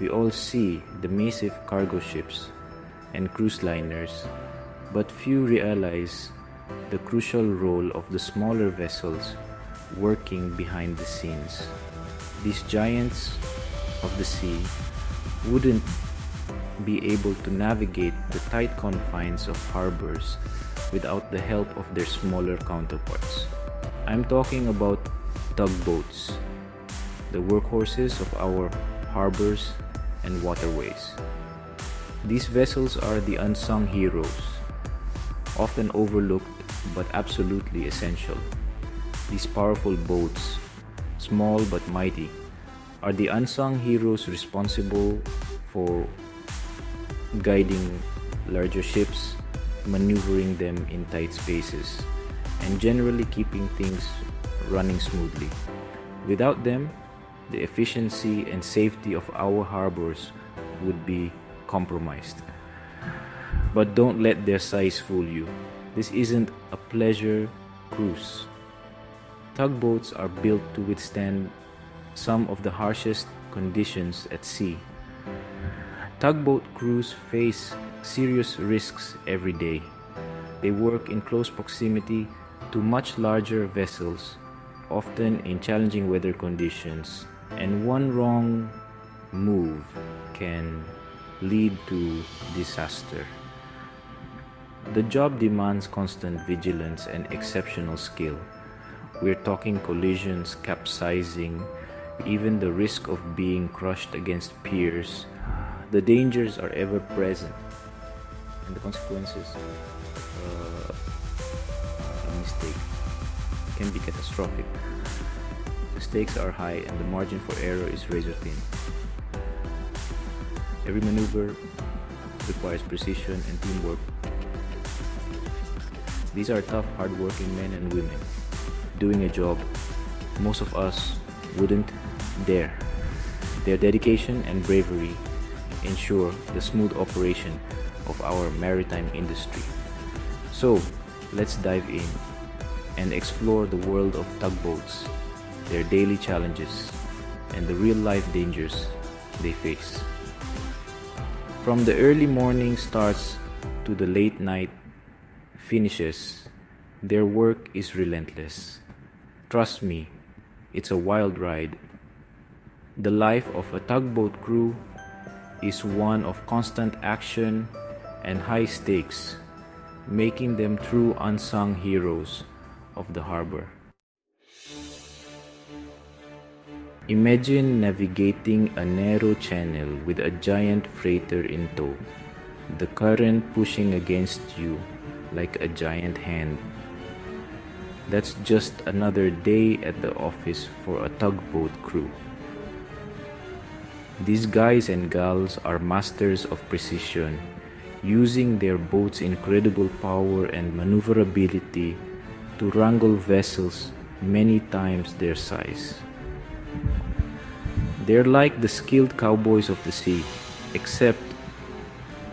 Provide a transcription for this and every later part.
We all see the massive cargo ships and cruise liners, but few realize the crucial role of the smaller vessels working behind the scenes. These giants of the sea wouldn't be able to navigate the tight confines of harbors without the help of their smaller counterparts. I'm talking about tugboats, the workhorses of our harbors and waterways. These vessels are the unsung heroes, often overlooked but absolutely essential. These powerful boats, small but mighty, are the unsung heroes responsible for guiding larger ships, maneuvering them in tight spaces, and generally keeping things running smoothly. Without them, the efficiency and safety of our harbors would be compromised. But don't let their size fool you. This isn't a pleasure cruise. Tugboats are built to withstand some of the harshest conditions at sea. Tugboat crews face serious risks every day. They work in close proximity to much larger vessels, often in challenging weather conditions, and one wrong move can lead to disaster. The job demands constant vigilance and exceptional skill. We're talking collisions, capsizing, even the risk of being crushed against piers. The dangers are ever present, and the consequences of a mistake can be catastrophic. The stakes are high and the margin for error is razor thin. Every maneuver requires precision and teamwork. These are tough, hard-working men and women doing a job most of us wouldn't dare. Their dedication and bravery ensure the smooth operation of our maritime industry. So, let's dive in and explore the world of tugboats, their daily challenges, and the real-life dangers they face. From the early morning starts to the late night finishes, their work is relentless. Trust me, it's a wild ride. The life of a tugboat crew is one of constant action and high stakes, making them true unsung heroes of the harbor. Imagine navigating a narrow channel with a giant freighter in tow, the current pushing against you like a giant hand. That's just another day at the office for a tugboat crew. These guys and gals are masters of precision, using their boats' incredible power and maneuverability to wrangle vessels many times their size. They're like the skilled cowboys of the sea, except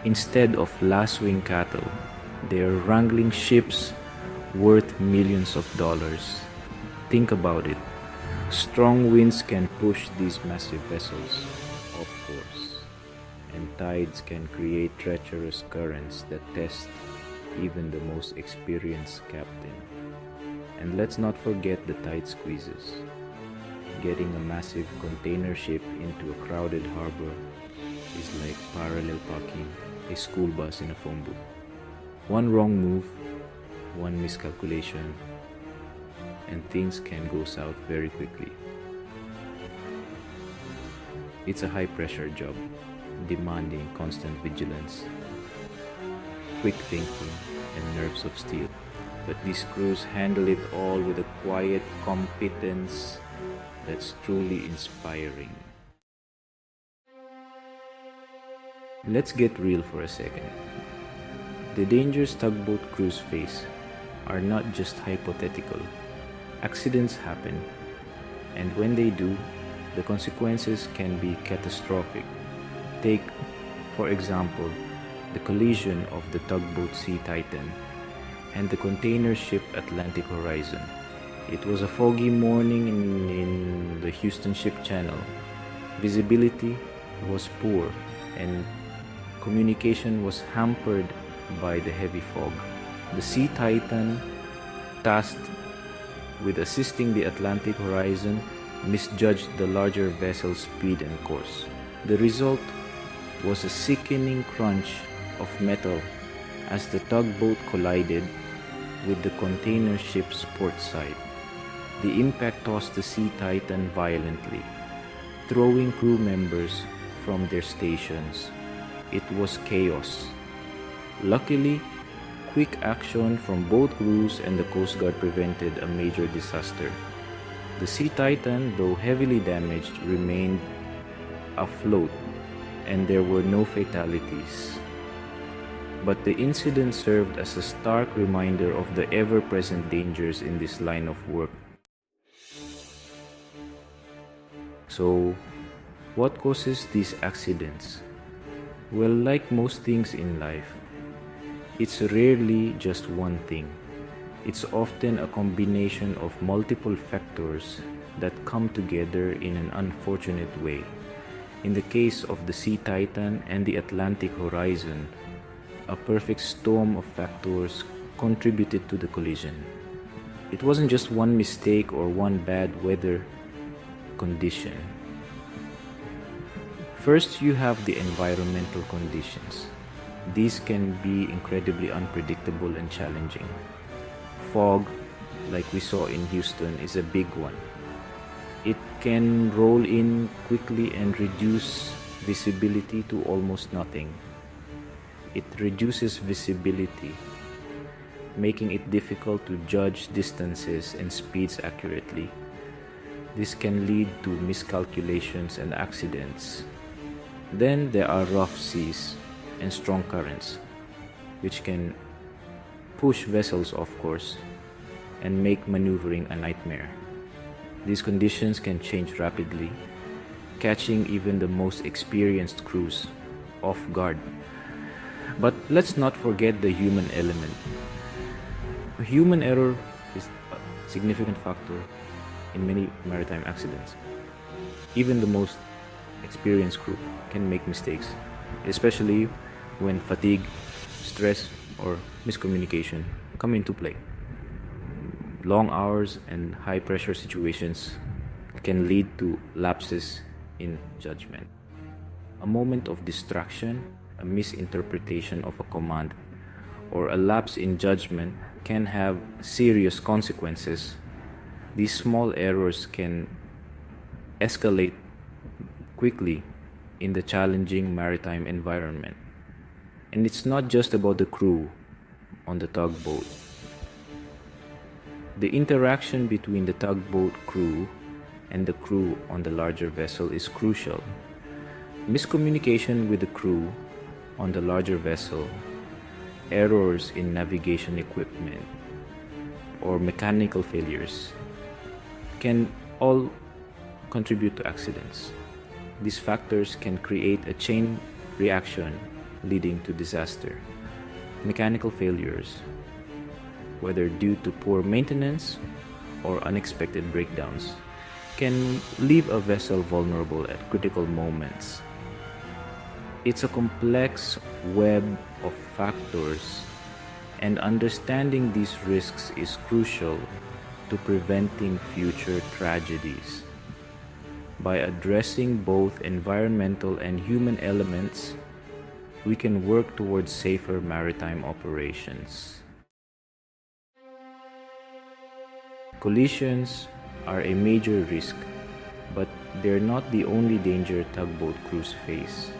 instead of lassoing cattle, they're wrangling ships worth millions of dollars. Think about it. Strong winds can push these massive vessels off course, and tides can create treacherous currents that test even the most experienced captain. And let's not forget the tight squeezes. Getting a massive container ship into a crowded harbor is like parallel parking a school bus in a phone booth. One wrong move, one miscalculation, and things can go south very quickly. It's a high-pressure job, demanding constant vigilance, quick thinking, and nerves of steel. But these crews handle it all with a quiet competence that's truly inspiring. Let's get real for a second. The dangers tugboat crews face are not just hypothetical. Accidents happen, and when they do, the consequences can be catastrophic. Take, for example, the collision of the tugboat Sea Titan and the container ship Atlantic Horizon. It was a foggy morning in the Houston Ship Channel. Visibility was poor and communication was hampered by the heavy fog. The Sea Titan, tasked with assisting the Atlantic horizon, misjudged the larger vessel's speed and course. The result was a sickening crunch of metal as the tugboat collided with the container ship's port side. The impact tossed the Sea Titan violently, throwing crew members from their stations. It was chaos. Luckily, quick action from both crews and the Coast Guard prevented a major disaster. The Sea Titan, though heavily damaged, remained afloat and there were no fatalities. But the incident served as a stark reminder of the ever-present dangers in this line of work. So, what causes these accidents? Well, like most things in life, it's rarely just one thing. It's often a combination of multiple factors that come together in an unfortunate way. In the case of the Sea Titan and the Atlantic horizon, a perfect storm of factors contributed to the collision. It wasn't just one mistake or one bad weather condition. First, you have the environmental conditions. These can be incredibly unpredictable and challenging. Fog, like we saw in Houston, is a big one. It can roll in quickly and reduce visibility to almost nothing. It reduces visibility, making it difficult to judge distances and speeds accurately. This can lead to miscalculations and accidents. Then there are rough seas and strong currents, which can push vessels off course and make maneuvering a nightmare. These conditions can change rapidly, catching even the most experienced crews off guard. But let's not forget the human element. Human error is a significant factor in many maritime accidents. Even the most experienced crew can make mistakes, especially when fatigue, stress, or miscommunication come into play. Long hours and high pressure situations can lead to lapses in judgment. A moment of distraction, a misinterpretation of a command, or a lapse in judgment can have serious consequences. These small errors can escalate quickly in the challenging maritime environment. And it's not just about the crew on the tugboat. The interaction between the tugboat crew and the crew on the larger vessel is crucial. Miscommunication with the crew on the larger vessel, errors in navigation equipment, or mechanical failures can all contribute to accidents. These factors can create a chain reaction leading to disaster. Mechanical failures, whether due to poor maintenance or unexpected breakdowns, can leave a vessel vulnerable at critical moments. It's a complex web of factors, and understanding these risks is crucial to preventing future tragedies. By addressing both environmental and human elements, we can work towards safer maritime operations. Collisions are a major risk, but they're not the only danger tugboat crews face.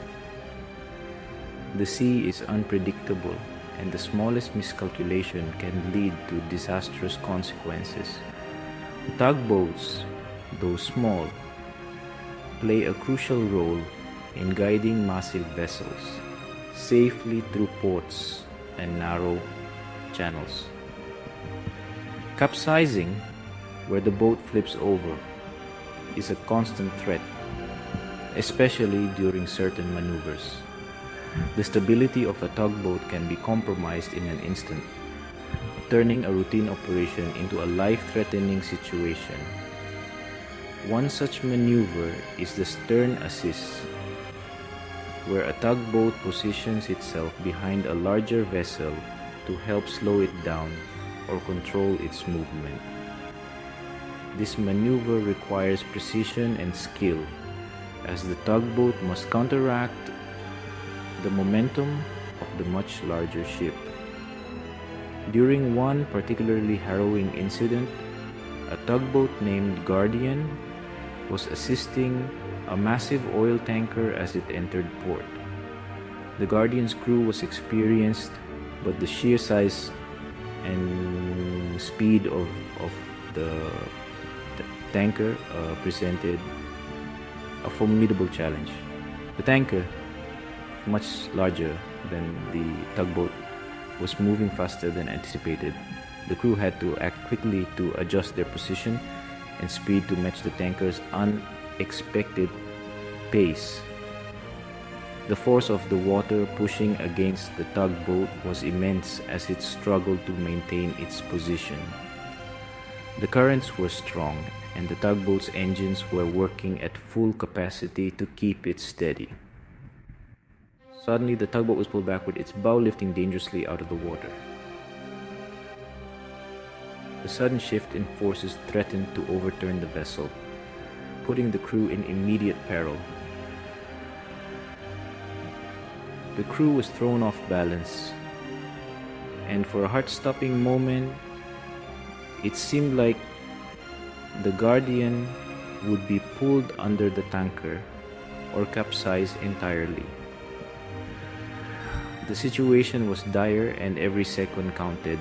The sea is unpredictable, and the smallest miscalculation can lead to disastrous consequences. Tugboats, though small, play a crucial role in guiding massive vessels safely through ports and narrow channels. Capsizing, where the boat flips over, is a constant threat, especially during certain maneuvers. The stability of a tugboat can be compromised in an instant, turning a routine operation into a life-threatening situation. One such maneuver is the stern assist, where a tugboat positions itself behind a larger vessel to help slow it down or control its movement. This maneuver requires precision and skill, as the tugboat must counteract the momentum of the much larger ship. During one particularly harrowing incident, a tugboat named Guardian was assisting a massive oil tanker as it entered port. The Guardian's crew was experienced, but the sheer size and speed of the tanker presented a formidable challenge. The tanker, much larger than the tugboat, was moving faster than anticipated. The crew had to act quickly to adjust their position and speed to match the tanker's unexpected pace. The force of the water pushing against the tugboat was immense as it struggled to maintain its position. The currents were strong, and the tugboat's engines were working at full capacity to keep it steady. Suddenly, the tugboat was pulled back with its bow lifting dangerously out of the water. The sudden shift in forces threatened to overturn the vessel, putting the crew in immediate peril. The crew was thrown off balance, and for a heart-stopping moment, it seemed like the Guardian would be pulled under the tanker or capsize entirely. The situation was dire and every second counted.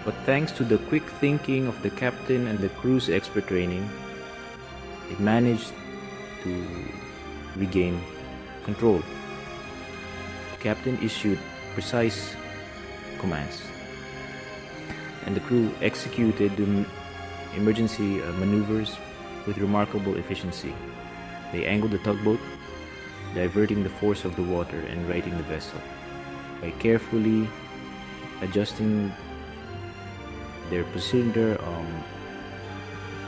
But thanks to the quick thinking of the captain and the crew's expert training, it managed to regain control. The captain issued precise commands, and the crew executed the emergency maneuvers with remarkable efficiency. They angled the tugboat, diverting the force of the water and righting the vessel. By carefully adjusting their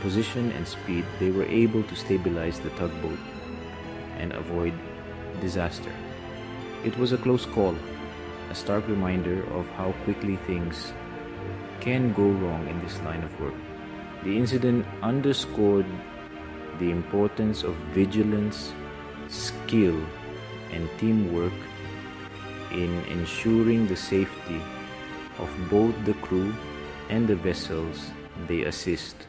position and speed, they were able to stabilize the tugboat and avoid disaster. It was a close call, a stark reminder of how quickly things can go wrong in this line of work. The incident underscored the importance of vigilance, skill, and teamwork in ensuring the safety of both the crew and the vessels they assist.